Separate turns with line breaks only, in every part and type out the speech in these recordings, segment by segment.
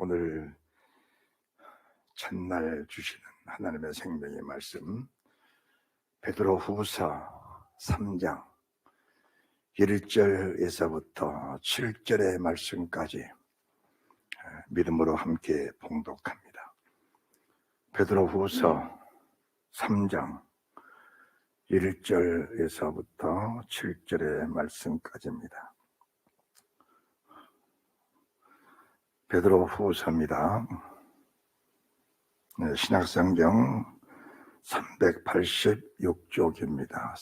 오늘 첫날 주시는 하나님의 생명의 말씀 베드로후서 3장 1절에서부터 7절의 말씀까지 믿음으로 함께 봉독합니다. 베드로후서 3장 1절에서부터 7절의 말씀까지입니다. 베드로후서입니다. 신약성경 386쪽입니다.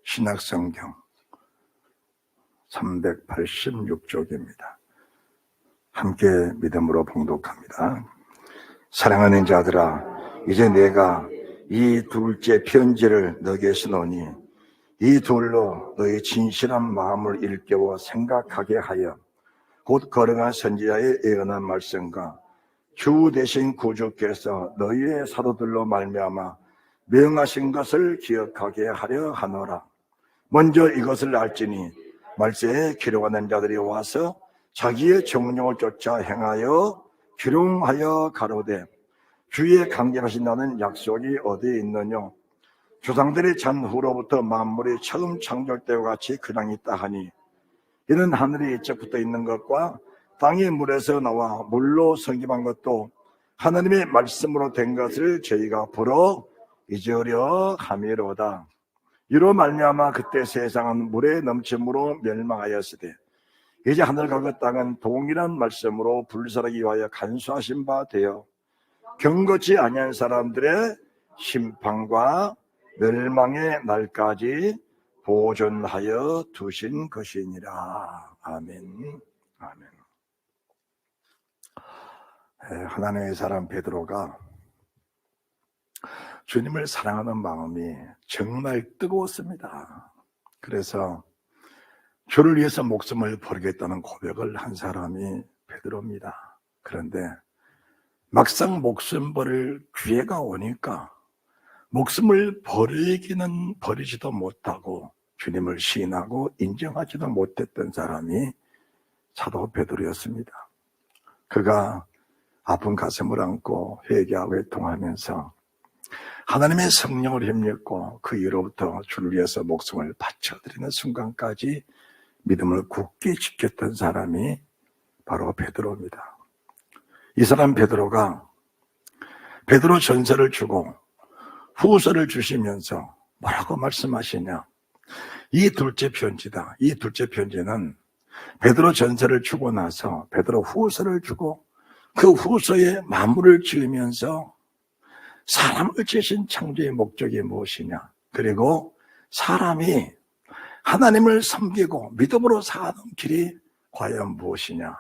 신약성경 386쪽입니다. 함께 믿음으로 봉독합니다. 사랑하는 자들아, 이제 내가 이 둘째 편지를 너에게 쓰노니 이 둘로 너의 진실한 마음을 일깨워 생각하게 하여 곧 거룩한 선지자의 예언한 말씀과 주 되신 구주께서 너희의 사도들로 말미암아 명하신 것을 기억하게 하려 하노라. 먼저 이것을 알지니 말세에 기록하는 자들이 와서 자기의 정령을 쫓아 행하여 기롱하여 가로되 주의 강림하신다는 약속이 어디에 있느냐? 조상들이 잔 후로부터 만물이 처음 창조되고 같이 그냥 있다 하니 이는 하늘이 이쪽 붙어 있는 것과 땅이 물에서 나와 물로 성김한 것도 하나님의 말씀으로 된 것을 저희가 보러 잊으려 함이로다. 이로 말미암아 그때 세상은 물에 넘침으로 멸망하였으되 이제 하늘과 그 땅은 동일한 말씀으로 불사르기 위하여 간수하신 바 되어 경고치 아니한 사람들의 심판과 멸망의 날까지 보존하여 두신 것이니라. 아멘. 아멘. 하나님의 사람 베드로가 주님을 사랑하는 마음이 정말 뜨거웠습니다. 그래서 주를 위해서 목숨을 버리겠다는 고백을 한 사람이 베드로입니다. 그런데 막상 목숨 버릴 기회가 오니까 목숨을 버리지도 못하고 주님을 시인하고 인정하지도 못했던 사람이 사도 베드로였습니다. 그가 아픈 가슴을 안고 회개하고 애통하면서 하나님의 성령을 힘입고 그 이후로부터 주를 위해서 목숨을 바쳐드리는 순간까지 믿음을 굳게 지켰던 사람이 바로 베드로입니다. 이 사람 베드로가 베드로 전서를 주고 후서를 주시면서 뭐라고 말씀하시냐? 이 둘째 편지다. 이 둘째 편지는 베드로 전서를 주고 나서 베드로 후서를 주고 그 후서에 마무리를 지으면서 사람을 지으신 창조의 목적이 무엇이냐? 그리고 사람이 하나님을 섬기고 믿음으로 사는 길이 과연 무엇이냐?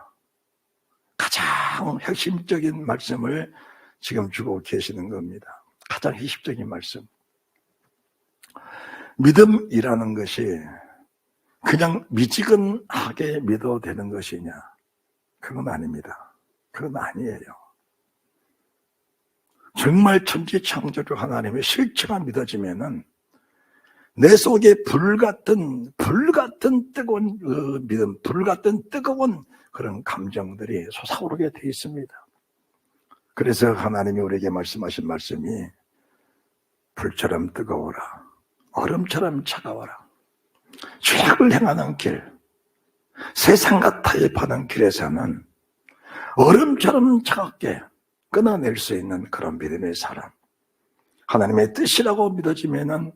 가장 핵심적인 말씀을 지금 주고 계시는 겁니다. 가장 핵심적인 말씀. 믿음이라는 것이 그냥 미지근하게 믿어도 되는 것이냐? 그건 아닙니다. 그건 아니에요. 정말 천지창조주 하나님의 실체가 믿어지면은 내 속에 불같은 뜨거운 믿음, 불같은 뜨거운 그런 감정들이 솟아오르게 돼 있습니다. 그래서 하나님이 우리에게 말씀하신 말씀이 불처럼 뜨거워라, 얼음처럼 차가워라. 죄악을 행하는 길, 세상과 타협하는 길에서는 얼음처럼 차갑게 끊어낼 수 있는 그런 믿음의 사람, 하나님의 뜻이라고 믿어지면은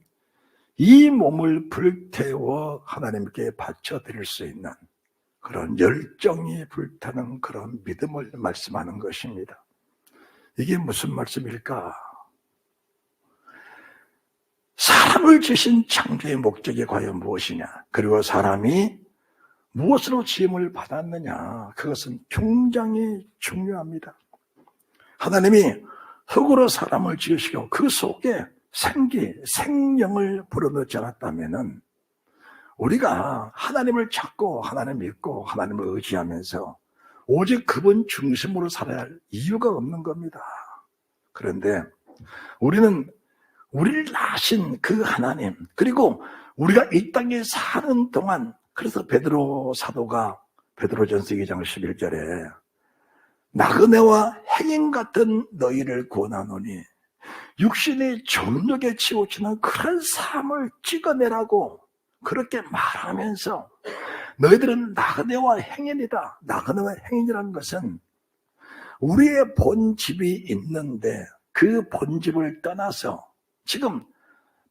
이 몸을 불태워 하나님께 바쳐드릴 수 있는 그런 열정이 불타는 그런 믿음을 말씀하는 것입니다. 이게 무슨 말씀일까? 사람을 지으신 창조의 목적이 과연 무엇이냐? 그리고 사람이 무엇으로 지음을 받았느냐? 그것은 굉장히 중요합니다. 하나님이 흙으로 사람을 지으시고 그 속에 생명을 불어넣지 않았다면은 우리가 하나님을 찾고 하나님을 믿고 하나님을 의지하면서 오직 그분 중심으로 살아야 할 이유가 없는 겁니다. 그런데 우리는 우리를 낳으신 그 하나님, 그리고 우리가 이 땅에 사는 동안, 그래서 베드로 사도가 베드로전서 2장 11절에 나그네와 행인 같은 너희를 권하노니 육신의 정욕에 치우치는 그런 삶을 찍어내라고 그렇게 말하면서 너희들은 나그네와 행인이다. 나그네와 행인이라는 것은 우리의 본집이 있는데 그 본집을 떠나서 지금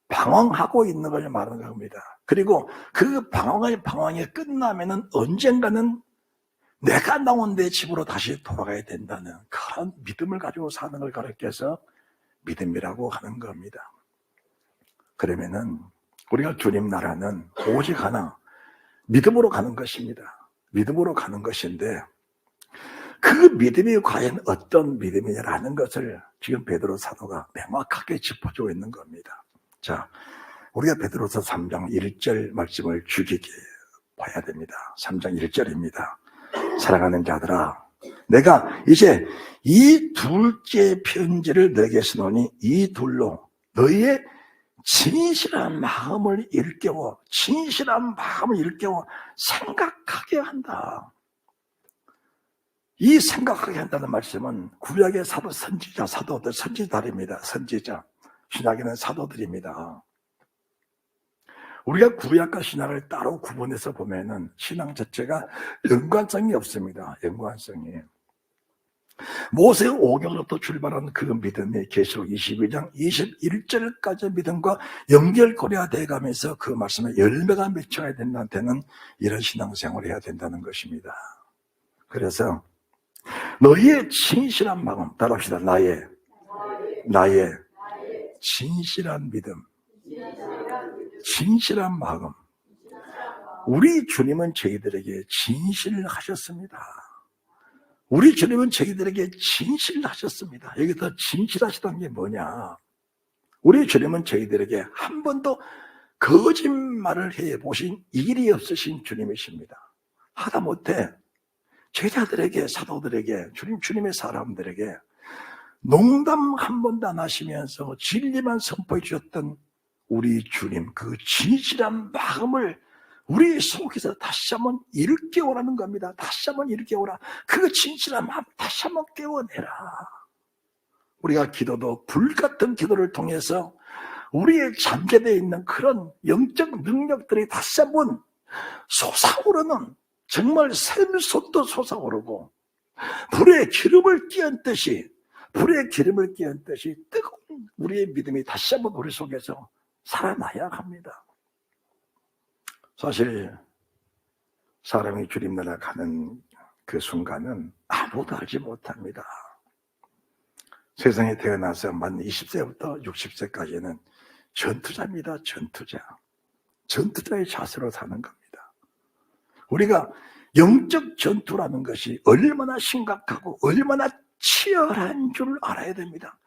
방황하고 있는 걸 말하는 겁니다. 그리고 그 방황이 끝나면은 언젠가는 내가 나온 내 집으로 다시 돌아가야 된다는 그런 믿음을 가지고 사는 걸 가르쳐서 믿음이라고 하는 겁니다. 그러면은 우리가 주님 나라는 오직 하나 믿음으로 가는 것입니다. 믿음으로 가는 것인데 그 믿음이 과연 어떤 믿음이냐라는 것을 지금 베드로 사도가 명확하게 짚어주고 있는 겁니다. 자, 우리가 베드로서 3장 1절 말씀을 주의 깊게 봐야 됩니다. 3장 1절입니다. 사랑하는 자들아, 내가 이제 이 둘째 편지를 너에게 쓰노니 이 둘로 너희의 진실한 마음을 일깨워 생각하게 한다. 이 생각하게 한다는 말씀은 구약의 사도, 선지자, 사도들, 선지자들입니다. 선지자. 신약에는 사도들입니다. 우리가 구약과 신약을 따로 구분해서 보면은 신앙 자체가 연관성이 없습니다. 연관성이. 모세 오경으로부터 출발한 그 믿음이 계시록 22장 21절까지 믿음과 연결고리가 돼가면서 그 말씀에 열매가 맺혀야 된다는 데는 이런 신앙생활을 해야 된다는 것입니다. 그래서 너희의 진실한 마음, 따라합시다. 나의 진실한 믿음, 진실한 마음. 우리 주님은 저희들에게 진실을 하셨습니다. 우리 주님은 저희들에게 진실을 하셨습니다. 여기서 진실하시다는 게 뭐냐? 우리 주님은 저희들에게 한 번도 거짓말을 해보신 일이 없으신 주님이십니다. 하다못해 제자들에게, 사도들에게, 주님의 사람들에게 농담 한 번도 안 하시면서 진리만 선포해 주셨던 우리 주님, 그 진실한 마음을 우리 속에서 다시 한번 일깨우라는 겁니다. 다시 한번 일깨우라. 그 진실한 마음 다시 한번 깨워내라. 우리가 기도도 불같은 기도를 통해서 우리의 잠재되어 있는 그런 영적 능력들이 다시 한번 솟아오르는, 정말 샘솟도 솟아오르고 불에 기름을 끼얹듯이 뜨거운 우리의 믿음이 다시 한번 우리 속에서 살아나야 합니다. 사실 사람이 주님 나라 가는 그 순간은 아무도 알지 못합니다. 세상에 태어나서 만 20세부터 60세까지는 전투자입니다. 전투자의 자세로 사는 겁니다. 우리가 영적 전투라는 것이 얼마나 심각하고 얼마나 치열한 줄 알아야 됩니다.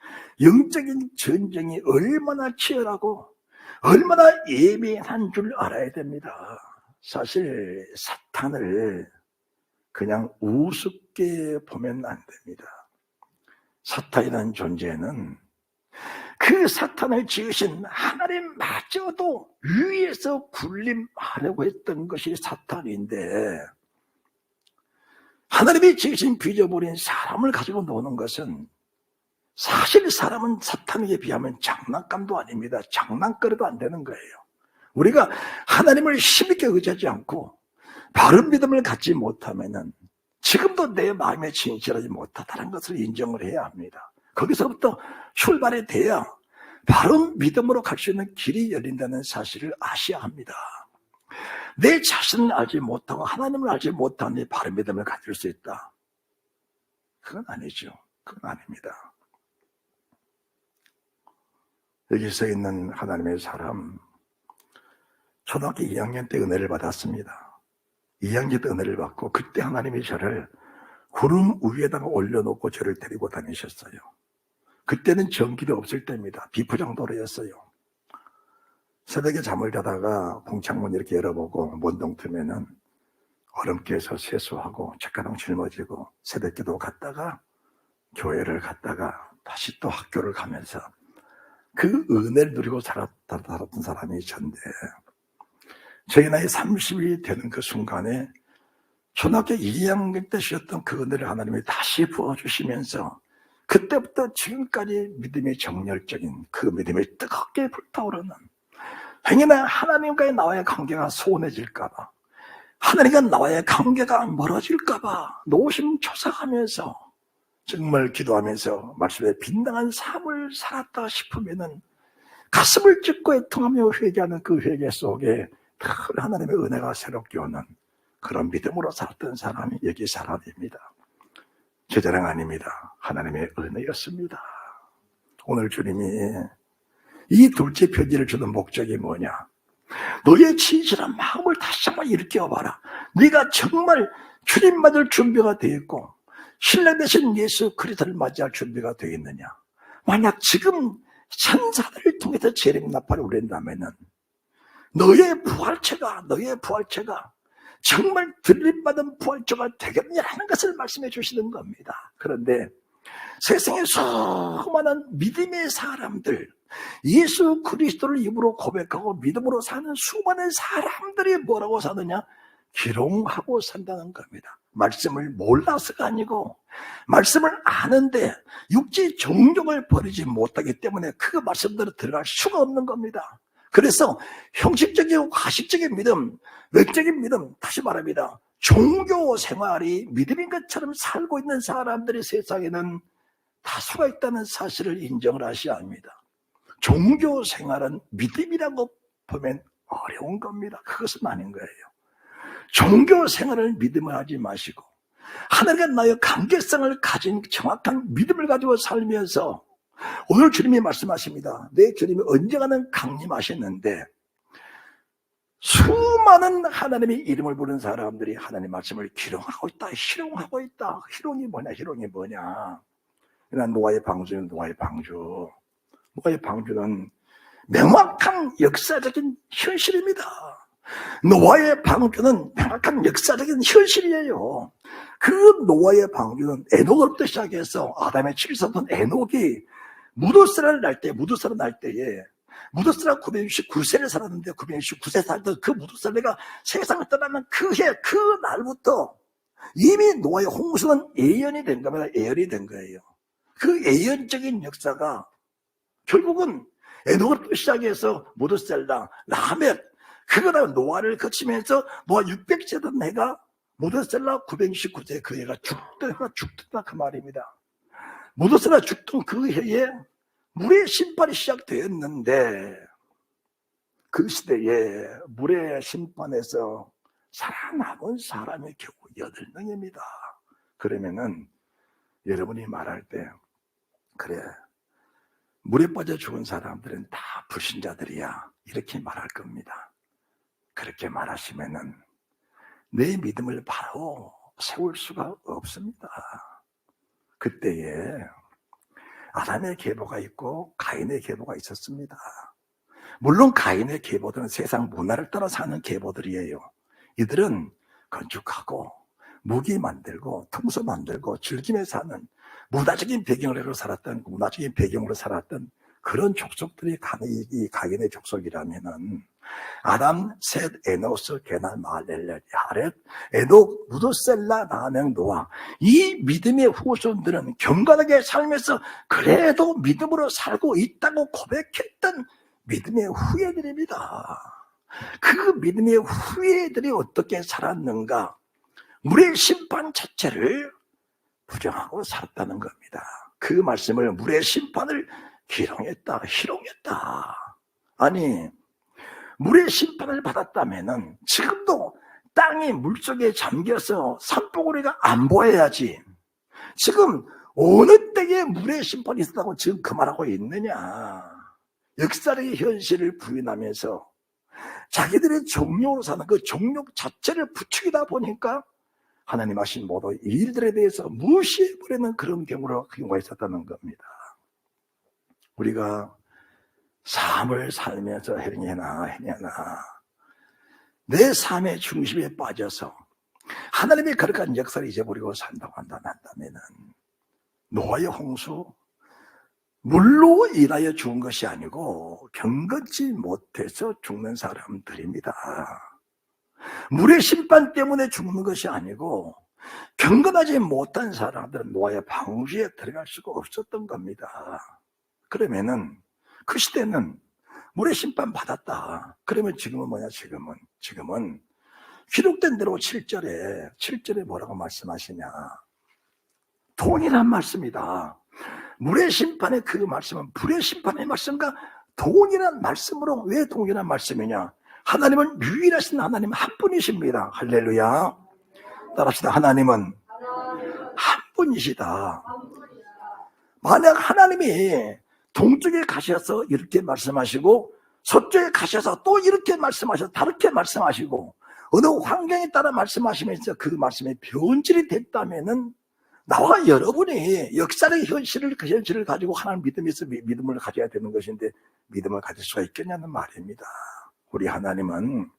영적인 전쟁이 얼마나 치열하고 얼마나 예민한 줄 알아야 됩니다. 사실 사탄을 그냥 우습게 보면 안 됩니다. 사탄이라는 존재는 그 사탄을 지으신 하나님마저도 위에서 군림하려고 했던 것이 사탄인데, 하나님이 지으신 빚어버린 사람을 가지고 노는 것은 사실 사람은 사탄에게 비하면 장난감도 아닙니다. 장난거리도 안 되는 거예요. 우리가 하나님을 힘있게 의지하지 않고 바른 믿음을 갖지 못하면은 지금도 내 마음에 진실하지 못하다는 것을 인정을 해야 합니다. 거기서부터 출발이 돼야 바른 믿음으로 갈 수 있는 길이 열린다는 사실을 아셔야 합니다. 내 자신을 알지 못하고 하나님을 알지 못하니 바른 믿음을 가질 수 있다. 그건 아니죠. 그건 아닙니다. 여기 서 있는 하나님의 사람, 초등학교 2학년 때 은혜를 받았습니다. 2학년 때 은혜를 받고 그때 하나님이 저를 구름 위에다가 올려놓고 저를 데리고 다니셨어요. 그때는 전기도 없을 때입니다. 비포장도로였어요. 새벽에 잠을 자다가 공창문 이렇게 열어보고 문동 트면은 얼음께서 세수하고 책가방 짊어지고 새벽기도 갔다가 교회를 갔다가 다시 또 학교를 가면서 그 은혜를 누리고 살았던 사람이 전데, 저희 나이 30이 되는 그 순간에 초등학교 2학년 때 쉬었던 그 은혜를 하나님이 다시 부어주시면서 그때부터 지금까지 믿음의 정열적인 그 믿음이 뜨겁게 불타오르는, 행여나 하나님과의 나와의 관계가 소원해질까봐, 하나님과 나와의 관계가 멀어질까봐 노심초사하면서 정말 기도하면서 말씀에 빈당한 삶을 살았다 싶으면은 가슴을 찢고 애통하며 회개하는 그 회개 속에 큰 하나님의 은혜가 새롭게 오는 그런 믿음으로 살았던 사람이 여기 살아야 됩니다. 제 자랑 아닙니다. 하나님의 은혜였습니다. 오늘 주님이 이 둘째 편지를 주는 목적이 뭐냐? 너의 진실한 마음을 다시 한번 일깨워봐라. 네가 정말 주님 맞을 준비가 되어 있고 신뢰 되신 예수 그리스도를 맞이할 준비가 되어 있느냐? 만약 지금 천사들을 통해서 재림나팔을 울린다면은 너의 부활체가 정말 들림받은 부활체가 되겠냐는 것을 말씀해 주시는 겁니다. 그런데 세상에 수많은 믿음의 사람들, 예수 그리스도를 입으로 고백하고 믿음으로 사는 수많은 사람들이 뭐라고 사느냐? 기롱하고 산다는 겁니다. 말씀을 몰라서가 아니고 말씀을 아는데 육지 정욕을 버리지 못하기 때문에 그 말씀대로 들어갈 수가 없는 겁니다. 그래서 형식적이고 가식적인 믿음, 외적인 믿음, 다시 말합니다. 종교 생활이 믿음인 것처럼 살고 있는 사람들이 세상에는 다수가 있다는 사실을 인정을 하셔야 합니다. 종교 생활은 믿음이라고 보면 어려운 겁니다. 그것은 아닌 거예요. 종교 생활을 믿음을 하지 마시고 하나님과 나의 관계성을 가진 정확한 믿음을 가지고 살면서, 오늘 주님이 말씀하십니다. 내 주님이 언젠가는 강림하셨는데 수많은 하나님의 이름을 부르는 사람들이 하나님 말씀을 기롱하고 있다, 희롱하고 있다. 희롱이 뭐냐? 그러나 노아의 방주는 노아의 방주는 명확한 역사적인 현실입니다. 노아의 방주는 명확한 역사적인 현실이에요. 그 노아의 방주는 에녹으로부터 시작해서 아담의 칠성던 에녹이 무두스라를 날 때에 무두스라 969세를 살았는데 969세 살던 그 무두스라가 세상을 떠나는 그 해, 그 날부터 이미 노아의 홍수는 예언이 된 겁니다. 예언이 된 거예요. 그 예언적인 역사가 결국은 에녹으로부터 시작해서 무두셀라, 라멕, 그거다가 노아를 거치면서 노아 600세 된 해가 무두셀라 969세 그 해가 죽더라 그 말입니다. 무두셀라 죽던 그 해에 물의 심판이 시작되었는데 그 시대에 물의 심판에서 살아남은 사람이 겨우 8명입니다. 그러면은 여러분이 말할 때 그래, 물에 빠져 죽은 사람들은 다 불신자들이야 이렇게 말할 겁니다. 그렇게 말하시면은 내 믿음을 바로 세울 수가 없습니다. 그때에 아담의 계보가 있고 가인의 계보가 있었습니다. 물론 가인의 계보들은 세상 문화를 따라 사는 계보들이에요. 이들은 건축하고 무기 만들고 통소 만들고 즐기며 사는 문화적인 배경으로 살았던 그런 족속들이 이 가인의 족속이라면은 아담, 셋, 에노스, 게날, 마할렐, 야렛, 에녹, 무두셀라, 라멕, 노아, 이 믿음의 후손들은 경건하게 살면서 그래도 믿음으로 살고 있다고 고백했던 믿음의 후예들입니다. 그 믿음의 후예들이 어떻게 살았는가? 물의 심판 자체를 부정하고 살았다는 겁니다. 그 말씀을 물의 심판을 희롱했다. 아니, 물의 심판을 받았다면은 지금도 땅이 물속에 잠겨서 산봉우리가 안 보여야지. 지금 어느 때에 물의 심판이 있었다고 지금 그 말하고 있느냐. 역사의 현실을 부인하면서 자기들의 정욕으로 사는 그 정욕 자체를 부추기다 보니까 하나님 하신 모든 일들에 대해서 무시해버리는 그런 경우가 있었다는 겁니다. 우리가 삶을 살면서 행여나 내 삶의 중심에 빠져서 하나님의 거룩한 역사를 잊어버리고 산다고 한다면은 노아의 홍수, 물로 인하여 죽은 것이 아니고 경건치 못해서 죽는 사람들입니다. 물의 심판 때문에 죽는 것이 아니고 경건하지 못한 사람들은 노아의 방주에 들어갈 수가 없었던 겁니다. 그러면은 그 시대는 물의 심판 받았다. 그러면 지금은 뭐냐? 지금은 기록된 대로 7절에 뭐라고 말씀하시냐? 동일한 말씀이다. 물의 심판의 그 말씀은 불의 심판의 말씀과 동일한 말씀으로. 왜 동일한 말씀이냐? 하나님은 유일하신 하나님 한 분이십니다. 할렐루야. 따라합시다. 하나님은 한 분이시다. 만약 하나님이 동쪽에 가셔서 이렇게 말씀하시고 서쪽에 가셔서 또 이렇게 말씀하셔서 다르게 말씀하시고 어느 환경에 따라 말씀하시면서 그 말씀이 변질이 됐다면은 나와 여러분이 역사의 현실을, 그 현실을 가지고 하나님 믿음에서 믿음을 가져야 되는 것인데 믿음을 가질 수가 있겠냐는 말입니다. 우리 하나님은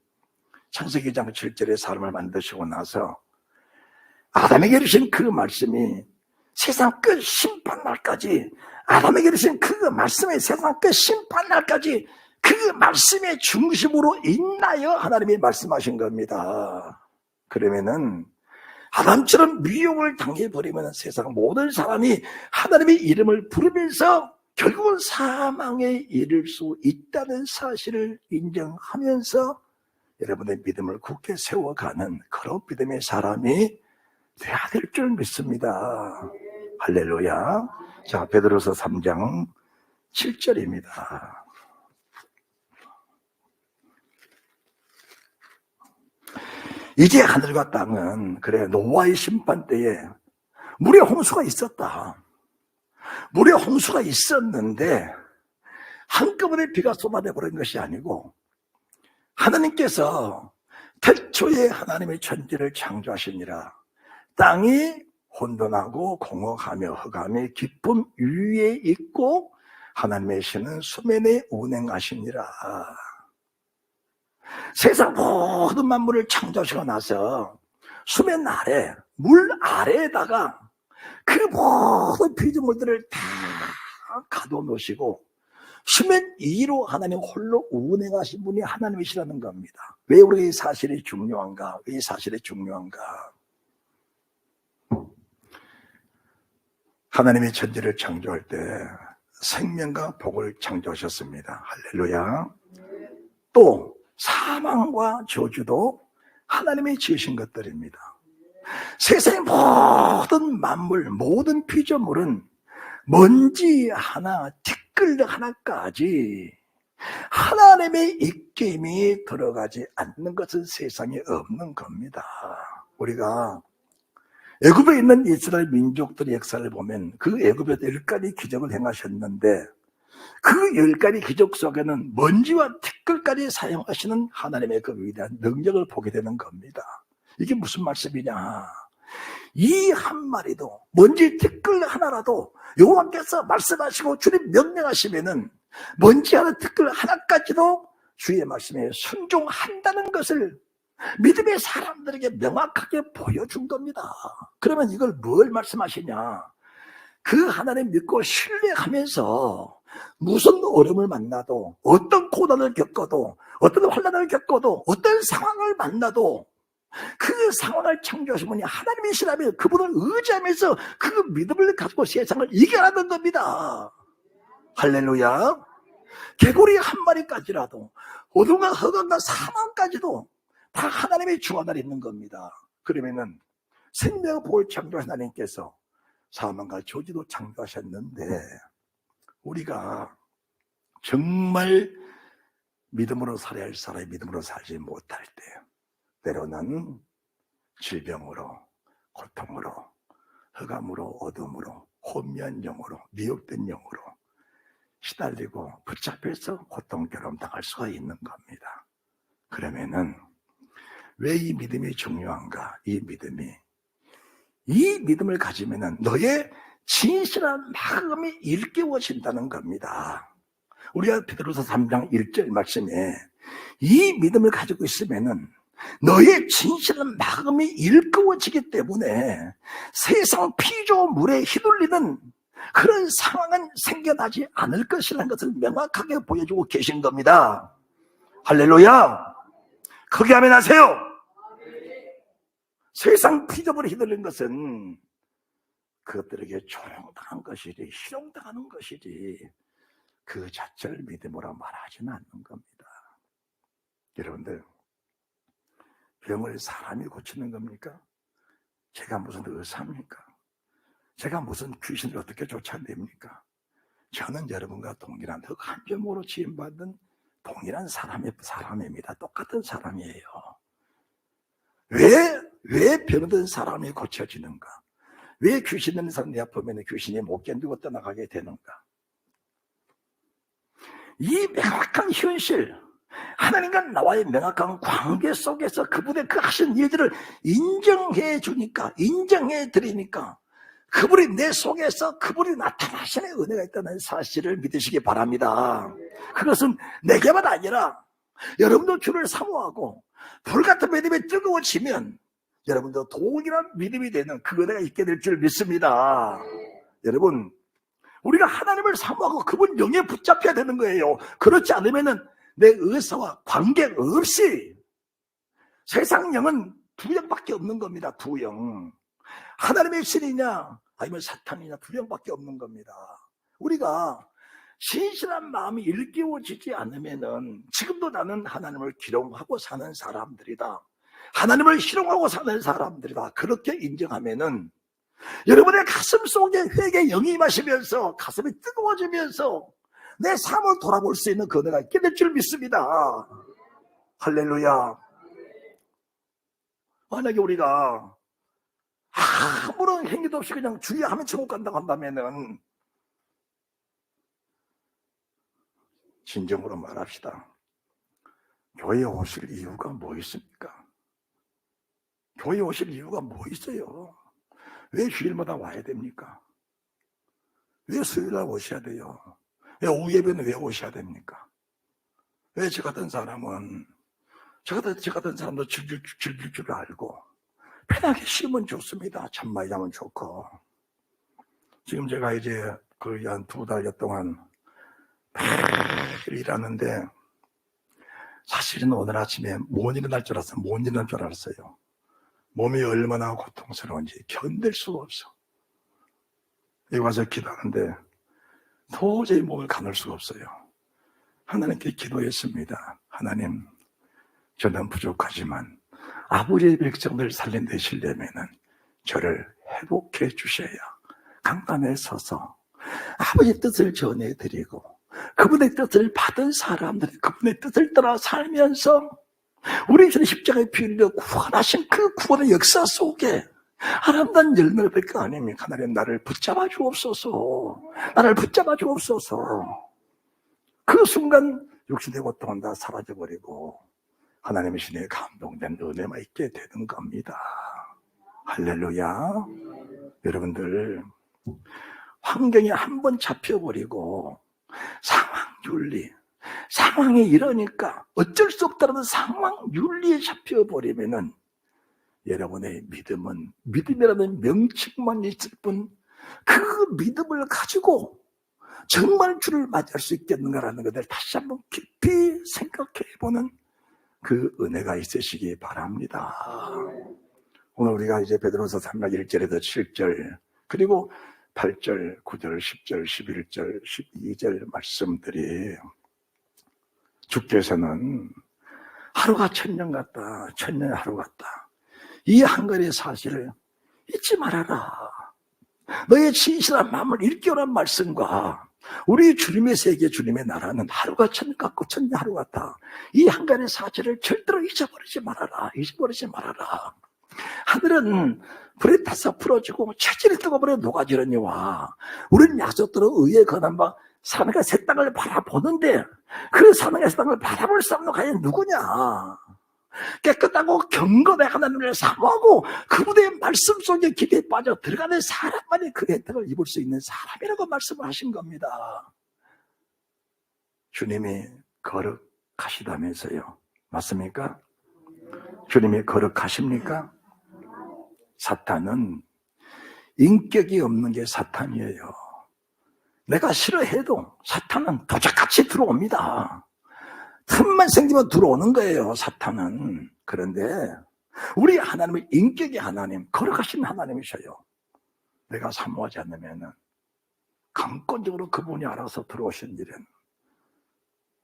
창세기 2장 7절에 사람을 만드시고 나서 아담에게 주신 그 말씀이 세상 끝 심판날까지, 아담에게 주신 그 말씀이 세상 끝 심판날까지 그 말씀의 중심으로 인하여 하나님이 말씀하신 겁니다. 그러면은 아담처럼 미움을 당해버리면 세상 모든 사람이 하나님의 이름을 부르면서 결국은 사망에 이를 수 있다는 사실을 인정하면서 여러분의 믿음을 굳게 세워가는 그런 믿음의 사람이 돼야 될 줄 믿습니다. 할렐루야. 자, 베드로서 3장 7절입니다. 이제 하늘과 땅은, 그래, 노아의 심판 때에 물의 홍수가 있었다. 물의 홍수가 있었는데 한꺼번에 비가 쏟아내 버린 것이 아니고 하나님께서 태초에 하나님의 천지를 창조하시니라. 땅이 혼돈하고 공허하며 흑암의 깊은 위에 있고 하나님의 신은 수면에 운행하시니라. 세상 모든 만물을 창조하시고 나서 수면 아래, 물 아래에다가 그 모든 피조물들을 다 가둬놓으시고 수면 위로 하나님 홀로 운행하신 분이 하나님이시라는 겁니다. 왜 우리가 이 사실이 중요한가? 왜 이 사실이 중요한가? 하나님이 천지를 창조할 때 생명과 복을 창조하셨습니다. 할렐루야. 또 사망과 저주도 하나님이 지으신 것들입니다. 세상의 모든 만물, 모든 피조물은 먼지 하나, 티끌 하나까지 하나님의 입김이 들어가지 않는 것은 세상에 없는 겁니다. 우리가 애굽에 있는 이스라엘 민족들의 역사를 보면 그 애굽에서 10가지 기적을 행하셨는데 그 10가지 기적 속에는 먼지와 티끌까지 사용하시는 하나님의 그 위대한 능력을 보게 되는 겁니다. 이게 무슨 말씀이냐? 이 한 마리도, 먼지 티끌 하나라도 여호와께서 말씀하시고 주님 명령하시면은 먼지 하나 티끌 하나까지도 주의 말씀에 순종한다는 것을 믿음의 사람들에게 명확하게 보여준 겁니다. 그러면 이걸 뭘 말씀하시냐? 그 하나님 믿고 신뢰하면서 무슨 어려움을 만나도, 어떤 고난을 겪어도, 어떤 환난을 겪어도, 어떤 상황을 만나도 그 상황을 창조하신 분이 하나님이시라면 그분을 의지하면서 그 믿음을 가지고 세상을 이겨나가는 겁니다. 할렐루야. 개구리 한 마리까지라도, 어둠과 흑암과 사망까지도 다 하나님의 주관 아래 있는 겁니다. 그러면은 생명의 복을 창조하신 하나님께서 사망과 저주도 창조하셨는데 우리가 정말 믿음으로 살아야 할 사람이 믿음으로 살지 못할 때 때로는 질병으로, 고통으로, 흑암으로, 어둠으로, 혼미한 영으로, 미혹된 영으로 시달리고 붙잡혀서 고통결함 당할 수가 있는 겁니다. 그러면은 왜 이 믿음이 중요한가? 이 믿음을 가지면은 너의 진실한 마음이 일깨워진다는 겁니다. 우리가 베드로서 3장 1절 말씀에 이 믿음을 가지고 있으면은 너의 진실한 마음이 일깨워지기 때문에 세상 피조물에 휘둘리는 그런 상황은 생겨나지 않을 것이라는 것을 명확하게 보여주고 계신 겁니다. 할렐루야. 크게 아멘 하세요. 세상 피조물에 휘둘린 것은 그것들에게 조롱당한 것이지 희롱당하는 것이지 그 자체를 믿음으로 말하지는 않는 겁니다. 여러분들, 병을 사람이 고치는 겁니까? 제가 무슨 의사입니까? 제가 무슨 귀신을 어떻게 쫓아냅니까? 저는 여러분과 동일한 흙 한 점으로 지음받은 동일한 사람입니다. 똑같은 사람이에요. 왜 병든 사람이 고쳐지는가? 왜 귀신 있는 사람 내 앞에 보면 귀신이 못 견디고 떠나가게 되는가? 이 명확한 현실, 하나님과 나와의 명확한 관계 속에서 그분의 그 하신 일들을 인정해 주니까, 인정해 드리니까 그분이 내 속에서 그분이 나타나시는 은혜가 있다는 사실을 믿으시기 바랍니다. 그것은 내게만 아니라 여러분도 주를 사모하고 불같은 믿음이 뜨거워지면 여러분도 동일한 믿음이 되는 그 은혜가 있게 될 줄 믿습니다. 여러분, 우리가 하나님을 사모하고 그분 영에 붙잡혀야 되는 거예요. 그렇지 않으면 내 의사와 관계없이 세상 영은 두 영밖에 없는 겁니다. 두 영. 하나님의 신이냐 아니면 사탄이냐 두 영밖에 없는 겁니다. 우리가 신실한 마음이 일깨워지지 않으면은 지금도 나는 하나님을 기롱하고 사는 사람들이다, 하나님을 희롱하고 사는 사람들이다, 그렇게 인정하면은 여러분의 가슴 속에 회개 영이 임하시면서 가슴이 뜨거워지면서 내 삶을 돌아볼 수 있는 그 은혜가 있게 될 줄 믿습니다. 할렐루야. 만약에 우리가 아무런 행위도 없이 그냥 주의하면 천국 간다고 한다면은, 진정으로 말합시다. 교회에 오실 이유가 뭐 있습니까? 교회에 오실 이유가 뭐 있어요? 왜 주일마다 와야 됩니까? 왜 수요일날 오셔야 돼요? 왜 오후 예배는 왜 오셔야 됩니까? 왜 저 같은 사람은, 저 같은 사람도 즐길 줄 알고 편하게 쉬면 좋습니다. 잠많이 자면 좋고. 지금 제가 이제 거의 한 2달여 동안 매일 일하는데 사실은 오늘 아침에 못 일어날 줄 알았어요. 몸이 얼마나 고통스러운지 견딜 수가 없어. 여기 와서 기도하는데 도저히 몸을 가눌 수가 없어요. 하나님께 기도했습니다. 하나님, 저는 부족하지만 아버지의 백성들 살려내시려면은 저를 회복해 주셔야 강단에 서서 아버지의 뜻을 전해드리고 그분의 뜻을 받은 사람들이 그분의 뜻을 따라 살면서 우리 십자가의 피 흘려 구원하신 그 구원의 역사 속에 아름다운 열매를 뵐 거 아닙니까? 하나님, 나를 붙잡아 주옵소서. 나를 붙잡아 주옵소서. 그 순간 육신의 고통은 다 사라져버리고 하나님의 신에 감동된 은혜만 있게 되는 겁니다. 할렐루야. 여러분들, 환경에 한번 잡혀버리고 상황윤리, 상황이 이러니까 어쩔 수 없다는 상황윤리에 잡혀버리면은 여러분의 믿음은 믿음이라는 명칭만 있을 뿐 그 믿음을 가지고 정말 주를 맞이할 수 있겠는가라는 것을 다시 한번 깊이 생각해보는 그 은혜가 있으시기 바랍니다. 오늘 우리가 이제 베드로서 3장 1절에서 7절 그리고 8절, 9절, 10절, 11절, 12절 말씀들이 주께서는 하루가 천년 같다, 천년이 하루 같다, 이 한 가지 사실을 잊지 말아라. 너의 진실한 마음을 일깨우란 말씀과 우리 주님의 세계, 주님의 나라는 하루가 천년 같고 천년이 하루 같다, 이 한 가지 사실을 절대로 잊어버리지 말아라. 잊어버리지 말아라. 하늘은 불에 타서 풀어지고 체질이 뜨거워버려 녹아지려니와 우리는 약속대로 의에 거한 바 사람과 새 땅을 바라보는데 그 사람과 새 땅을 바라볼 사람은 과연 누구냐? 깨끗하고 경건의 하나님을 사모하고 그분의 말씀 속에 깊이 빠져 들어가는 사람만이 그 혜택을 입을 수 있는 사람이라고 말씀을 하신 겁니다. 주님이 거룩하시다면서요. 맞습니까? 주님이 거룩하십니까? 사탄은 인격이 없는 게 사탄이에요. 내가 싫어해도 사탄은 도적같이 들어옵니다. 틈만 생기면 들어오는 거예요, 사탄은. 그런데 우리 하나님은 인격의 하나님, 거룩하신 하나님이셔요. 내가 사모하지 않으면 강권적으로 그분이 알아서 들어오신 일은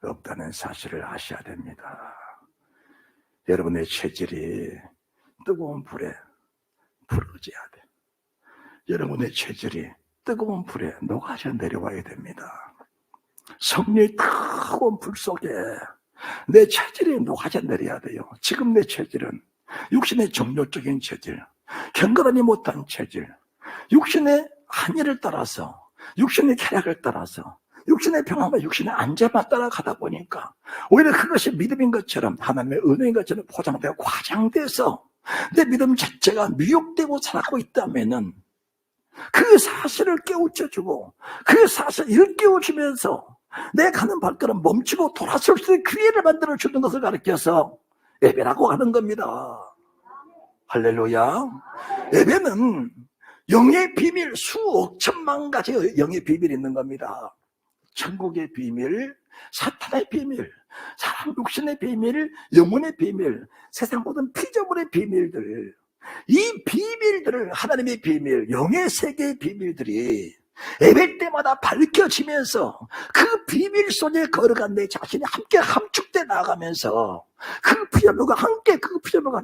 없다는 사실을 아셔야 됩니다. 여러분의 체질이 뜨거운 불에 부러져야 돼. 여러분의 체질이 뜨거운 불에 녹아져 내려와야 됩니다. 성령의 뜨거운 불 속에 내 체질이 녹아져 내려야 돼요. 지금 내 체질은 육신의 정욕적인 체질, 견고하지 못한 체질, 육신의 한의를 따라서, 육신의 쾌락을 따라서, 육신의 평안과 육신의 안전만 따라가다 보니까 오히려 그것이 믿음인 것처럼, 하나님의 은혜인 것처럼 포장되고 과장돼서 내 믿음 자체가 미혹되고 살아가고 있다면은 그 사실을 깨우쳐주고 그 사실을 일깨워주면서 내 가는 발걸음 멈추고 돌아설 수 있는 기회를 만들어주는 것을 가르쳐서 예배라고 하는 겁니다. 할렐루야. 예배는 영의 비밀, 수억 천만 가지의 영의 비밀이 있는 겁니다. 천국의 비밀, 사탄의 비밀, 사람 육신의 비밀, 영혼의 비밀, 세상 모든 피조물의 비밀들, 이 비밀들을, 하나님의 비밀, 영의 세계의 비밀들이 예배 때마다 밝혀지면서 그 비밀 속에 걸어간 내 자신이 함께 함축돼 나가면서 그 피조물과 함께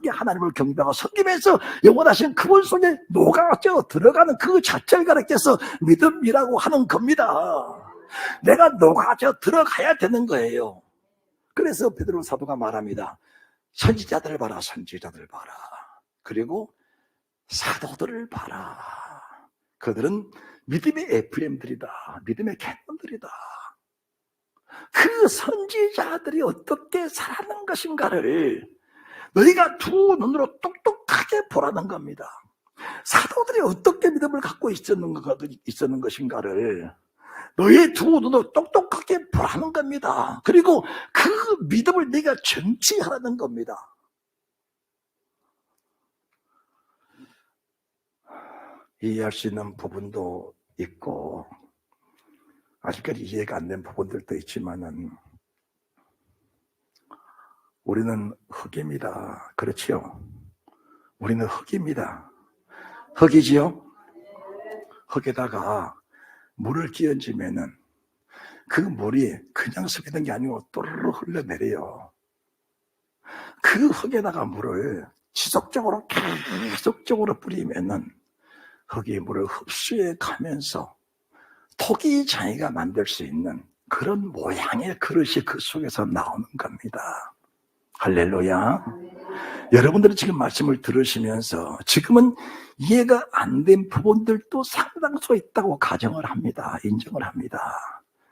하나님을 경배하고 섬기면서 영원하신 그분 속에 녹아져 들어가는 그 자체를 가르쳐서 믿음이라고 하는 겁니다. 내가 녹아져 들어가야 되는 거예요. 그래서 베드로 사도가 말합니다. 선지자들 봐라, 선지자들 봐라. 그리고 사도들을 봐라. 그들은 믿음의 FM들이다. 믿음의 캐논들이다. 그 선지자들이 어떻게 살아가는 것인가를 너희가 두 눈으로 똑똑하게 보라는 겁니다. 사도들이 어떻게 믿음을 갖고 있었는 것인가를 너희 두 눈으로 똑똑하게 보라는 겁니다. 그리고 그 믿음을 네가 정치하라는 겁니다. 이해할 수 있는 부분도 있고 아직까지 이해가 안 된 부분들도 있지만은 우리는 흙입니다. 그렇지요? 우리는 흙입니다. 흙이지요? 흙에다가 물을 끼얹으면은 그 물이 그냥 스며드는 게 아니고 또르르 흘러내려요. 그 흙에다가 물을 지속적으로 계속적으로 뿌리면은 흙이 물을 흡수해 가면서 토기장이가 만들 수 있는 그런 모양의 그릇이 그 속에서 나오는 겁니다. 할렐루야. 여러분들이 지금 말씀을 들으시면서 지금은 이해가 안 된 부분들도 상당수 있다고 가정을 합니다. 인정을 합니다.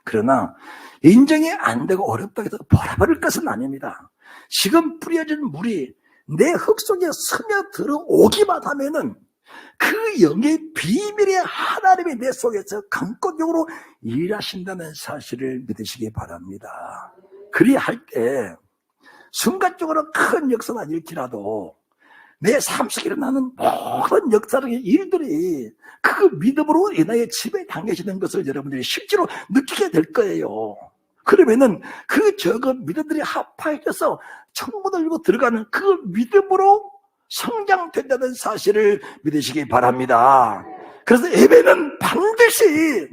그러나 인정이 안 되고 어렵다고 해서 버려버릴 것은 아닙니다. 지금 뿌려진 물이 내 흙 속에 스며들어오기만 하면은 그 영의 비밀의 하나님이 내 속에서 강권적으로 일하신다는 사실을 믿으시기 바랍니다. 그리할 때 순간적으로 큰 역사는 아닐지라도 내 삶 속에 일어나는 모든 역사적인 일들이 그 믿음으로 인하여 집에 당겨지는 것을 여러분들이 실제로 느끼게 될 거예요. 그러면은 그 적은 믿음들이 합하여져서 천문을 열고 들어가는 그 믿음으로 성장된다는 사실을 믿으시기 바랍니다. 그래서 예배는 반드시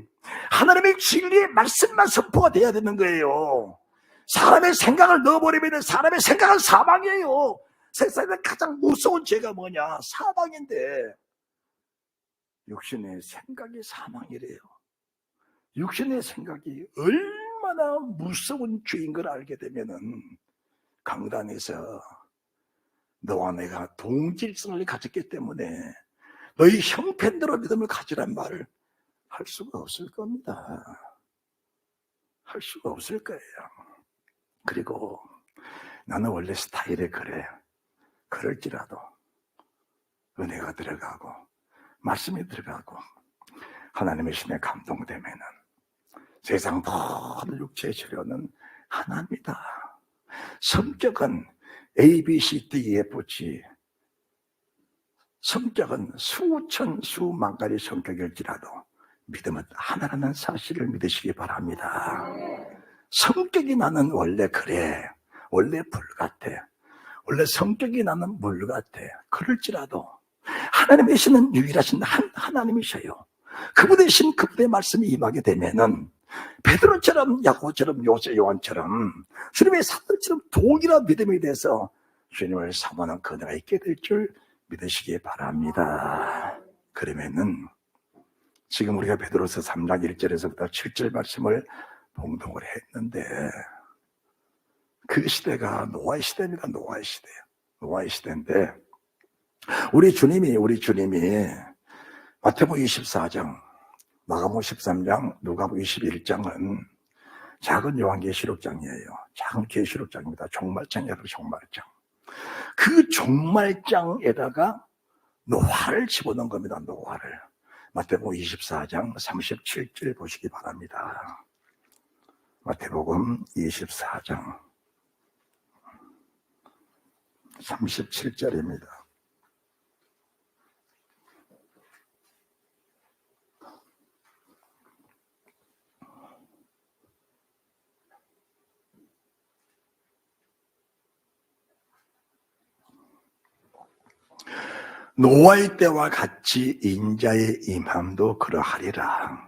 하나님의 진리의 말씀만 선포가 돼야 되는 거예요. 사람의 생각을 넣어버리면 사람의 생각은 사망이에요. 세상에 가장 무서운 죄가 뭐냐? 사망인데 육신의 생각이 사망이래요. 육신의 생각이 얼마나 무서운 죄인 걸 알게 되면은 강단에서 너와 내가 동질성을 가졌기 때문에 너희 형편대로 믿음을 가지란 말을 할 수가 없을 겁니다. 할 수가 없을 거예요. 그리고 나는 원래 스타일이 그래. 그럴지라도 은혜가 들어가고 말씀이 들어가고 하나님의 신에 감동되면은 세상 모든 육체의 치료는 하나입니다. 성격은 A, B, C, D, E, F, G. 성격은 수천 수만 가지 성격일지라도 믿음은 하나라는 사실을 믿으시기 바랍니다. 성격이 나는 원래 그래. 원래 불같아. 원래 성격이 나는 물 같아. 그럴지라도 하나님의 신은 유일하신 하나님이셔요. 그분의 신, 그분의 말씀이 임하게 되면은 베드로처럼, 야고보처럼, 요새 요한처럼, 주님의 사도처럼 동일한 믿음이 돼서 주님을 사모하는 그대가 있게 될 줄 믿으시기 바랍니다. 그러면은 지금 우리가 베드로서 3장 1절에서부터 7절 말씀을 봉독을 했는데, 그 시대가 노아의 시대입니다. 노아의 시대예요. 노아의 시대인데, 우리 주님이 마태복음 24장, 마가복음 13장, 누가복음 21장은 작은 요한계시록장이에요. 작은 계시록장입니다. 종말장이라고, 종말장. 그 종말장에다가 노아를 집어넣은 겁니다. 노아를. 마태복음 24장 37절 보시기 바랍니다. 마태복음 24장 37절입니다. 노아의 때와 같이 인자의 임함도 그러하리라.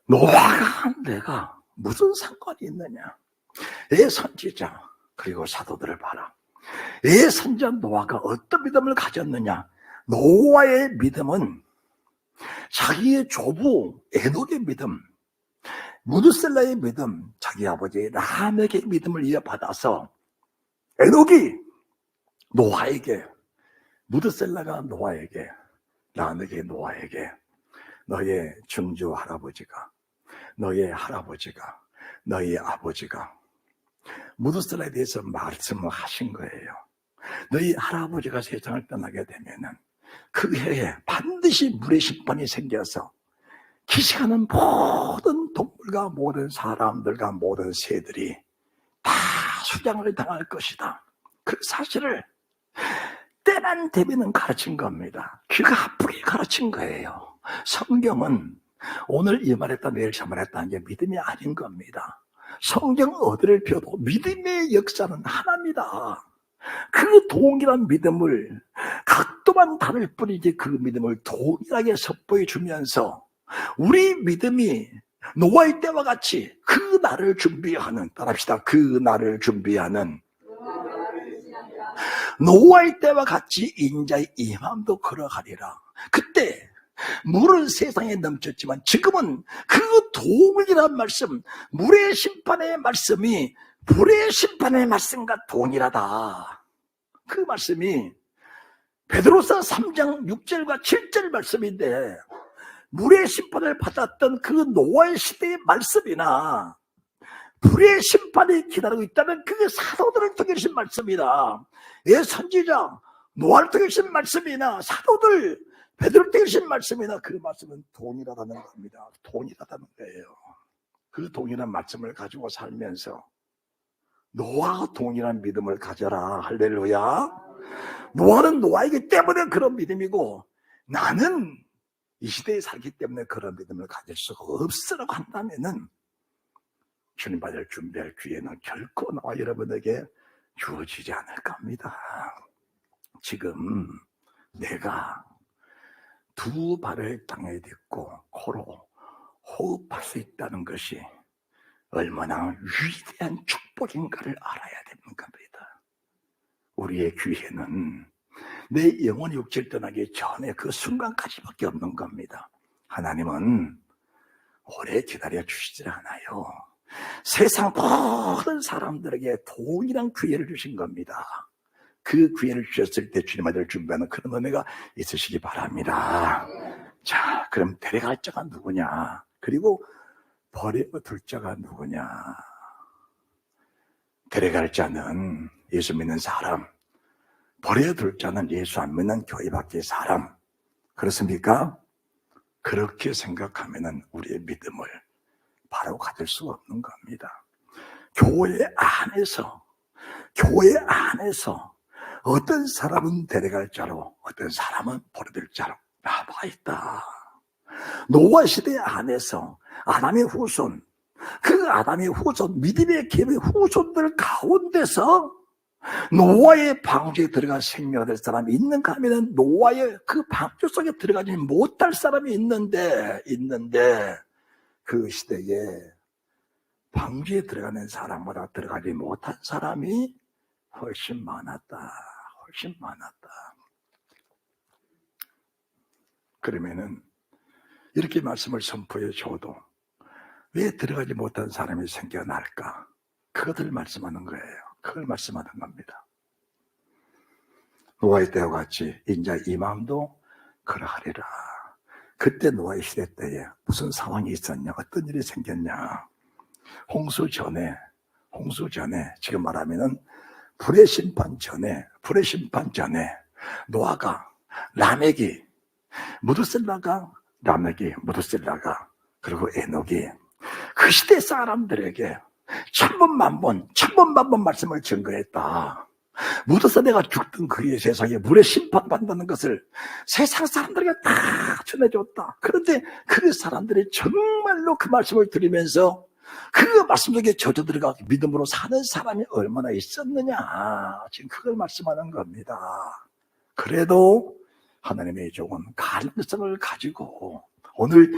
노아가 내가 무슨 상관이 있느냐? 내 선지자 그리고 사도들을 봐라. 내 선지자 노아가 어떤 믿음을 가졌느냐? 노아의 믿음은 자기의 조부 에녹의 믿음, 무드셀라의 믿음, 자기 아버지 람에게 믿음을 이어받아서 에녹이 노아에게, 무드셀라가 노아에게, 람에게 노아에게 너의 증조 할아버지가, 너의 할아버지가, 너의 아버지가 무드셀라에 대해서 말씀을 하신 거예요. 너희 할아버지가 세상을 떠나게 되면은 그 해에 반드시 물의 심판이 생겨서 기식하는 모든 동물과 모든 사람들과 모든 새들이 다 수장을 당할 것이다. 그 사실을 때만 되면은 가르친 겁니다. 귀가 아프게 가르친 거예요. 성경은 오늘 이 말했다 내일 저 말했다는 게 믿음이 아닌 겁니다. 성경 어디를 펴도 믿음의 역사는 하나입니다. 그 동일한 믿음을 각도만 다를 뿐이지 그 믿음을 동일하게 선포해 주면서 우리 믿음이 노아의 때와 같이 그 날을 준비하는, 따라합시다. 그 날을 준비하는 노아의 때와 같이 인자의 임함도 그러하리라. 그때 물은 세상에 넘쳤지만 지금은 그 동일한 말씀, 물의 심판의 말씀이 불의 심판의 말씀과 동일하다. 그 말씀이 베드로서 3장 6절과 7절 말씀인데, 물의 심판을 받았던 그 노아의 시대의 말씀이나 불의 심판이 기다리고 있다는 그 사도들을 통해 주신 말씀이나 예 선지자 노아를 통해 주신 말씀이나 사도들 베드로를 통해 주신 말씀이나 그 말씀은 동일하다는 겁니다. 동일하다는 거예요. 그 동일한 말씀을 가지고 살면서 노아와 동일한 믿음을 가져라. 할렐루야. 노아는 노아이기 때문에 그런 믿음이고 나는 이 시대에 살기 때문에 그런 믿음을 가질 수가 없으라고 한다면은 주님 받을 준비할 기회는 결코 나와 여러분에게 주어지지 않을 겁니다. 지금 내가 두 발을 땅에 딛고 코로 호흡할 수 있다는 것이 얼마나 위대한 축복인가를 알아야 되는 겁니다. 우리의 기회는 내 영혼이 육체를 떠나기 전에 그 순간까지밖에 없는 겁니다. 하나님은 오래 기다려 주시질 않아요. 세상 모든 사람들에게 동일한 기회를 주신 겁니다. 그 기회를 주셨을 때 주님 아들 준비하는 그런 은혜가 있으시기 바랍니다. 자, 그럼 데려갈 자가 누구냐? 그리고 버려둘 자가 누구냐? 데려갈 자는 예수 믿는 사람, 버려둘 자는 예수 안 믿는 교회 밖의 사람. 그렇습니까? 그렇게 생각하면은 우리의 믿음을 바로 가질 수 없는 겁니다. 교회 안에서 어떤 사람은 데려갈 자로 어떤 사람은 버려둘 자로 나와 있다. 노아 시대 안에서 아담의 후손, 그 아담의 후손, 믿음의 계획 후손들 가운데서 노아의 방주에 들어간 생명을 될 사람이 있는가 하면 노아의 그 방주 속에 들어가지 못할 사람이 있는데 그 시대에 방주에 들어가는 사람보다 들어가지 못한 사람이 훨씬 많았다. 그러면은 이렇게 말씀을 선포해 줘도 왜 들어가지 못한 사람이 생겨날까? 그것을 말씀하는 거예요. 그걸 말씀하는 겁니다. 노아의 때와 같이 인자 이 마음도 그러하리라. 그때 노아의 시대 때에 무슨 상황이 있었냐? 어떤 일이 생겼냐? 홍수 전에 지금 말하면은 불의 심판 전에 노아가 무드셀라가 그리고 에녹이 그 시대 사람들에게 천번만번 말씀을 증거했다. 무드셀라가 죽던 그의 세상에 물의 심판받는다는 것을 세상 사람들에게 다 전해줬다. 그런데 그 사람들이 정말로 그 말씀을 들으면서 그 말씀 속에 젖어들어가 믿음으로 사는 사람이 얼마나 있었느냐, 지금 그걸 말씀하는 겁니다. 그래도 하나님의 종은 가능성을 가지고 오늘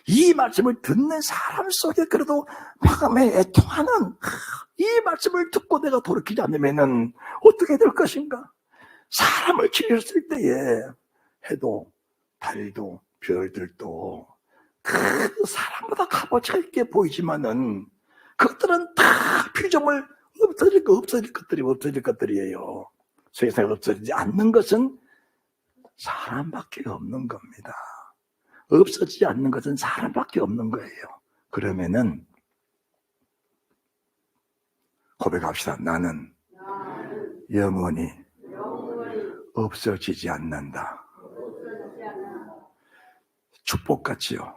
이 말씀을 듣는 사람 속에 그래도 마음에 애통하는 이 말씀을 듣고 내가 돌이키지 않으면 어떻게 될 것인가? 사람을 지었을 때에 해도 달도 별들도 그 사람보다 값어치가 있게 보이지만은 그것들은 다 피조물 없어질 것들이에요. 세상에 없어지지 않는 것은 사람밖에 없는 겁니다. 없어지지 않는 것은 사람밖에 없는 거예요. 그러면은 고백합시다. 나는 영원히 없어지지 않는다. 축복같지요.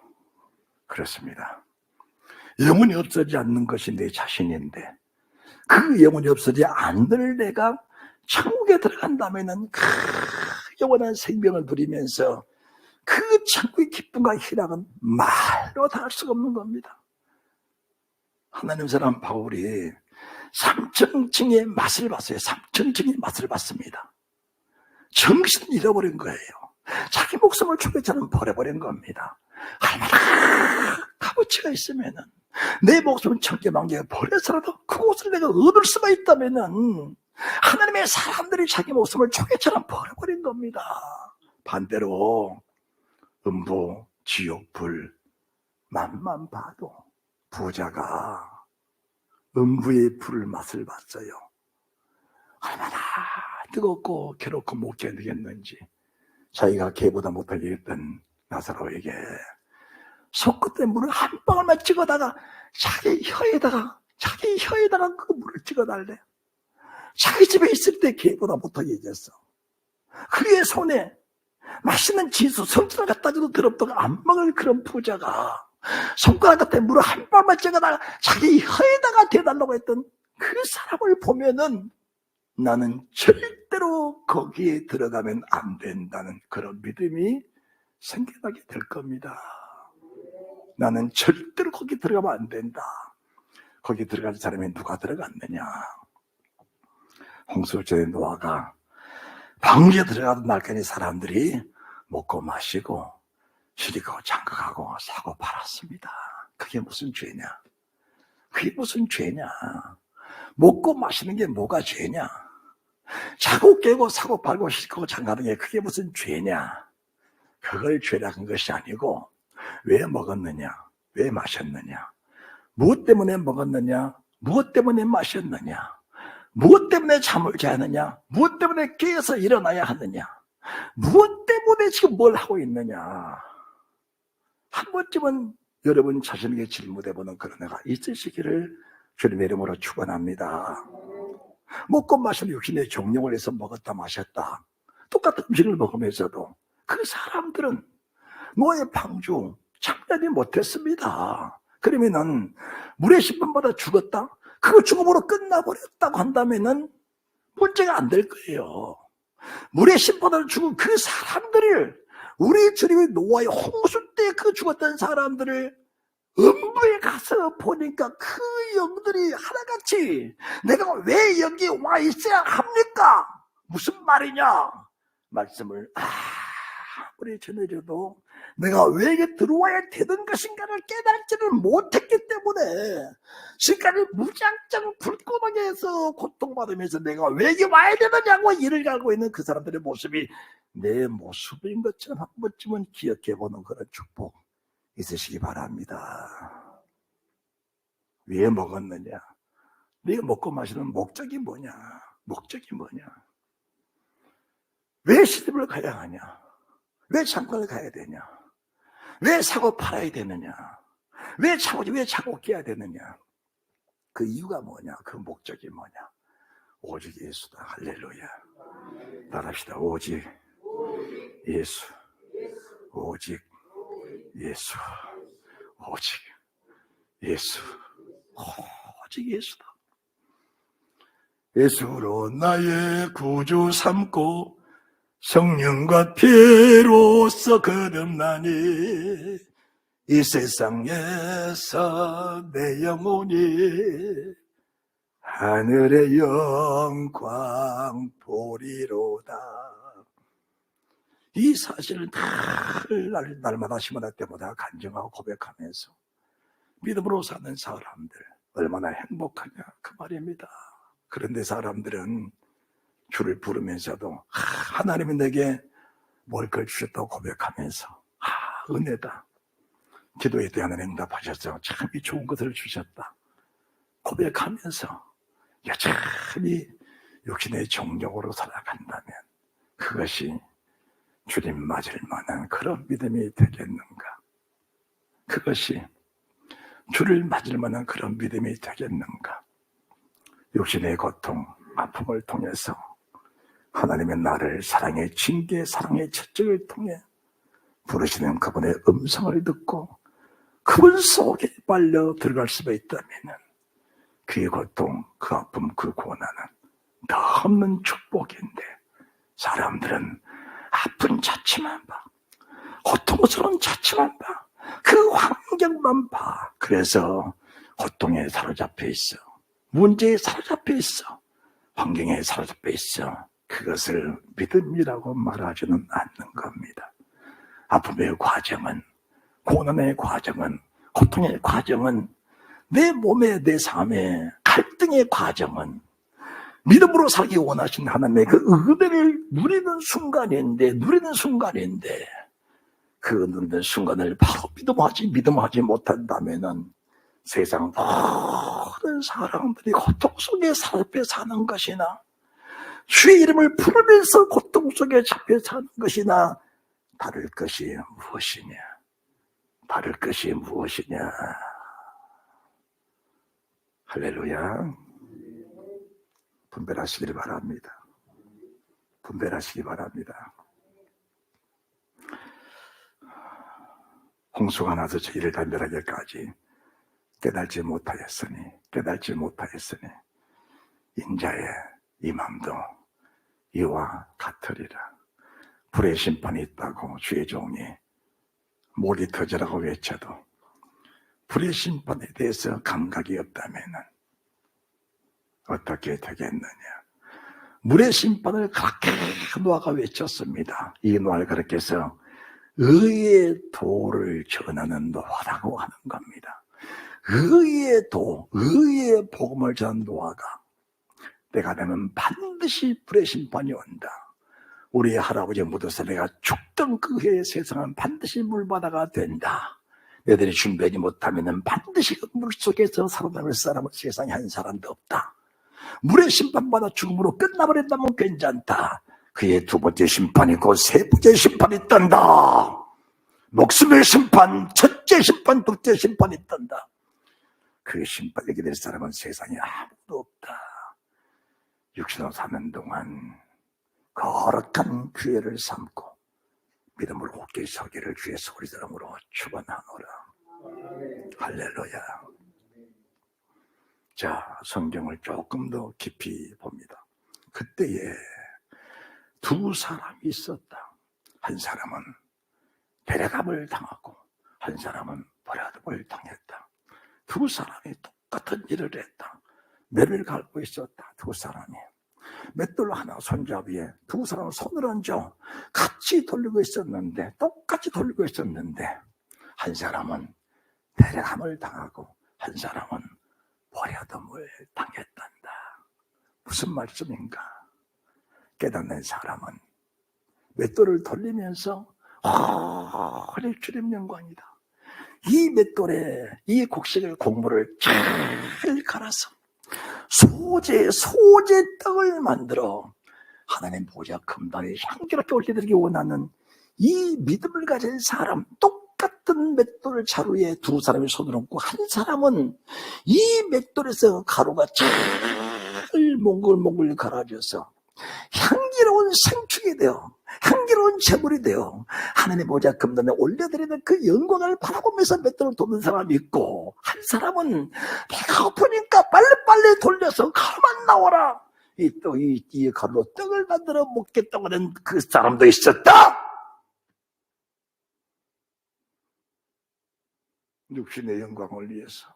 그렇습니다. 영원히 없어지지 않는 것이 내 자신인데 그 영원히 없어지지 않을 내가 천국에 들어간다면은 그 영원한 생명을 누리면서 그 천국의 기쁨과 희락은 말로 다 할 수가 없는 겁니다. 하나님 사람 바울이 삼천층의 맛을 봤어요. 삼천층의 맛을 봤습니다. 정신을 잃어버린 거예요. 자기 목숨을 초계처럼 버려버린 겁니다. 얼마나 값어치가 있으면은 내 목숨을 천개만개 버려서라도 그곳을 내가 얻을 수가 있다면은 하나님의 사람들이 자기 목숨을 초계처럼 버려버린 겁니다. 반대로 음부, 지옥, 불 맛만 봐도 부자가 음부의 불 맛을 봤어요. 얼마나 뜨겁고 괴롭고 못 견디겠는지 자기가 개보다 못하게 했던 나사로에게 손끝에 물을 한 방울만 찍어다가 자기 혀에다가 그 물을 찍어달래. 자기 집에 있을 때 개보다 못하게 해줬어. 그의 손에 맛있는 지수, 성주를 갖다 줘도 더럽다가 안 먹을 그런 부자가 손가락 같은 물을 한 방울만 찍어다가 자기 혀에다가 대달라고 했던 그 사람을 보면은 나는 절대로 거기에 들어가면 안 된다는 그런 믿음이 생겨나게 될 겁니다. 나는 절대로 거기 들어가면 안 된다. 거기 들어간 사람이 누가 들어갔느냐? 홍수전에 노아가 방주에 들어가던 날까지 사람들이 먹고 마시고 시리고 장가가고 사고 팔았습니다. 그게 무슨 죄냐? 먹고 마시는 게 뭐가 죄냐? 자고 깨고 사고 팔고 시리고 장가가는 게 그게 무슨 죄냐? 그걸 죄라는 것이 아니고 왜 먹었느냐? 왜 마셨느냐? 무엇 때문에 먹었느냐? 무엇 때문에 마셨느냐? 무엇 때문에 잠을 자느냐? 무엇 때문에 깨어서 일어나야 하느냐? 무엇 때문에 지금 뭘 하고 있느냐? 한 번쯤은 여러분 자신에게 질문해보는 그런 애가 있으시기를 주님의 이름으로 축원합니다. 먹고 마시는 육신의 정욕을 해서 먹었다 마셨다. 똑같은 음식을 먹으면서도 그 사람들은 노아의 방주 참여하지 못했습니다. 그러면은 물의 심판받아 죽었다? 그 죽음으로 끝나버렸다고 한다면은 문제가 안 될 거예요. 물의 심판으로 죽은 그 사람들을 우리 주님의 노아의 홍수 때 그 죽었던 사람들을 음부에 가서 보니까 그 영들이 하나같이 내가 왜 여기 와 있어야 합니까? 무슨 말이냐? 말씀을 아무리 전해줘도 내가 왜 여기 들어와야 되는 것인가를 깨닫지는 못했기 때문에 지금까지 무작정 불구덩이에서 고통받으면서 내가 왜 여기 와야 되느냐고 이를 갈고 있는 그 사람들의 모습이 내 모습인 것처럼 한 번쯤은 기억해보는 그런 축복 있으시기 바랍니다. 왜 먹었느냐? 네가 먹고 마시는 목적이 뭐냐? 목적이 뭐냐? 왜 시집을 가야 하냐? 왜 장가를 가야 되냐? 왜 사고 팔아야 되느냐? 왜 차고 깨야 되느냐? 그 이유가 뭐냐? 그 목적이 뭐냐? 오직 예수다. 할렐루야. 따라합시다. 오직 예수. 오직 예수. 오직 예수. 오직 예수다. 예수로 나의 구주 삼고 성령과 피로써 거듭나니 이 세상에서 내 영혼이 하늘의 영광 보리로다. 이 사실을 날마다 시간할 때마다 간증하고 고백하면서 믿음으로 사는 사람들 얼마나 행복하냐 그 말입니다. 그런데 사람들은 주를 부르면서도 하나님이 내게 뭘 걸 주셨다고 고백하면서 은혜다. 기도에 대한 응답하셔서 참 이 좋은 것을 주셨다. 고백하면서 여전히 육신의 정욕으로 살아간다면 그것이 주님 맞을 만한 그런 믿음이 되겠는가? 그것이 주를 맞을 만한 그런 믿음이 되겠는가? 육신의 고통, 아픔을 통해서 하나님의 나를 사랑의 징계, 사랑의 채찍을 통해 부르시는 그분의 음성을 듣고 그분 속에 빨려 들어갈 수가 있다면 그 고통, 그 아픔, 그 고난은 너무 축복인데 사람들은 아픈 자취만 봐. 고통스러운 자취만 봐. 그 환경만 봐. 그래서 고통에 사로잡혀 있어. 문제에 사로잡혀 있어. 환경에 사로잡혀 있어. 그것을 믿음이라고 말하지는 않는 겁니다. 아픔의 과정은, 고난의 과정은, 고통의 과정은, 내 몸에, 내 삶에 갈등의 과정은 믿음으로 살기 원하신 하나님의 그 은혜를 누리는 순간인데 그 누리는 순간을 바로 믿음하지 못한다면은 세상 모든 사람들이 고통 속에 잡혀 사는 것이나 주의 이름을 부르면서 고통 속에 잡혀 사는 것이나 다를 것이 무엇이냐? 다를 것이 무엇이냐? 할렐루야. 분별하시기 바랍니다. 분별하시기 바랍니다. 홍수가 나서 저희를 단별하기까지 깨달지 못하였으니 인자의 이 맘도 이와 같으리라. 불의 심판이 있다고 주의 종이 목이 터져라고 외쳐도 불의 심판에 대해서 감각이 없다면 어떻게 되겠느냐. 물의 심판을 그렇게 노아가 외쳤습니다. 이 노아를 그렇게 해서 의의 도를 전하는 노아라고 하는 겁니다. 의의 도, 의의 복음을 전한 노아가 때가 되면 반드시 불의 심판이 온다. 우리 할아버지 묻어서 내가 죽던 그 해의 세상은 반드시 물바다가 된다. 너희들이 준비하지 못하면 반드시 그 물속에서 살아남을 사람은 세상에 한 사람도 없다. 물의 심판받아 죽음으로 끝나버린다면 괜찮다. 그의 두 번째 심판이 곧 세 번째 심판이 있단다. 목숨의 심판, 첫째 심판, 둘째 심판이 있단다. 그 심판에게 될 사람은 세상에 아무도 없다. 육신으로 사는 동안 거룩한 기회를 삼고 믿음으로 굳게 서기를 주의 소리들음으로 축원하노라. 할렐루야. 자, 성경을 조금 더 깊이 봅니다. 그때에 두 사람이 있었다. 한 사람은 데려감을 당하고 한 사람은 버려둠을 당했다. 두 사람이 똑같은 일을 했다. 매를 갈고 있었다. 두 사람이 맷돌 하나 손잡이에 두 사람은 손을 얹어 같이 돌리고 있었는데, 똑같이 돌리고 있었는데, 한 사람은 데려감을 당하고 한 사람은 버려둠을 당했단다. 무슨 말씀인가? 깨닫는 사람은 맷돌을 돌리면서 우리 주님 영광이다. 이 맷돌에 이 곡식을 곡물을 잘 갈아서 소재 떡을 만들어 하나님 보좌 금단에 향기롭게 올려드리기 원하는 이 믿음을 가진 사람, 똑같은 맷돌 자루에 두 사람이 손을 얹고 한 사람은 이 맷돌에서 가루가 잘 몽글몽글 갈아져서 향기로운 생축이 되어 향기로운 제물이 되어 하나님의 보좌 금단에 올려드리는 그 영광을 바라보면서 맷돌을 돕는 사람이 있고, 한 사람은 배가 고프니까 빨리빨리 돌려서 가루만 나와라, 이 가루로 떡을 만들어 먹겠다고 하는 그 사람도 있었다. 육신의 영광을 위해서,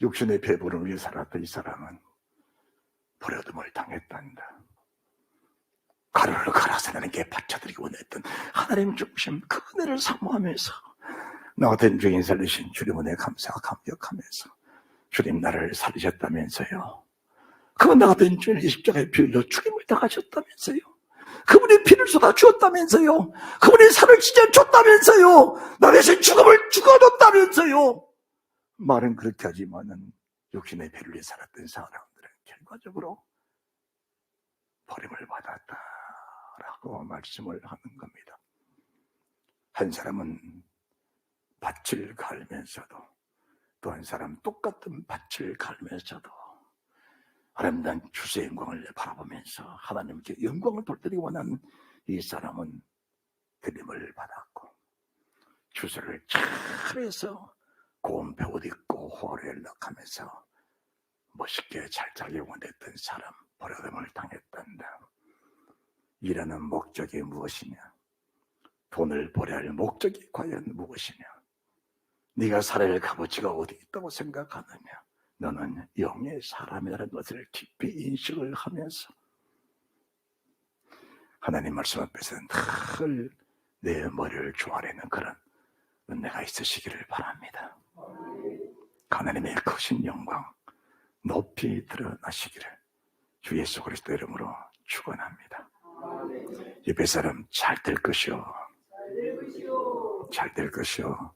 육신의 배부름을 위해 살았던 이 사람은 버려둠을 당했단다. 가루를 갈아서 하나님께 바쳐드리기 원했던 하나님 중심 그 은혜를 사모하면서, 나 같은 죄인 살리신 주님 은혜 감사와 감격하면서, 주님 나를 살리셨다면서요, 그분 나 같은 죄인을 십자가에 피 흘려 죽임을 당하셨다면서요, 그분이 피를 쏟아 주었다면서요, 그분이 살을 찢어줬다면서요, 나 대신 죽음을 죽어줬다면서요. 말은 그렇게 하지만은 육신의 피를 위해 살았던 사람들은 결과적으로 버림을 받았다라고 말씀을 하는 겁니다. 한 사람은 밭을 갈면서도, 또 한 사람 똑같은 밭을 갈면서도 아름다운 주의 영광을 바라보면서 하나님께 영광을 돌리기 원하는 이 사람은 들림을 받았고, 주소를 잘해서 고운 배옷 입고 호를 넉하면서 멋있게 잘 살기 원했던 사람, 버려둠을 당했단다. 일하는 목적이 무엇이냐? 돈을 벌어야 할 목적이 과연 무엇이냐? 네가 살아야 할 값어치가 어디 있다고 생각하느냐? 너는 영의 사람이라는 것을 깊이 인식을 하면서 하나님 말씀 앞에서는 늘 내 머리를 조아리는 그런 은혜가 있으시기를 바랍니다. 하나님의 크신 영광 높이 드러나시기를 주 예수 그리스도 이름으로 축원합니다. 옆에 사람 잘 될 것이요, 잘 될 것이요,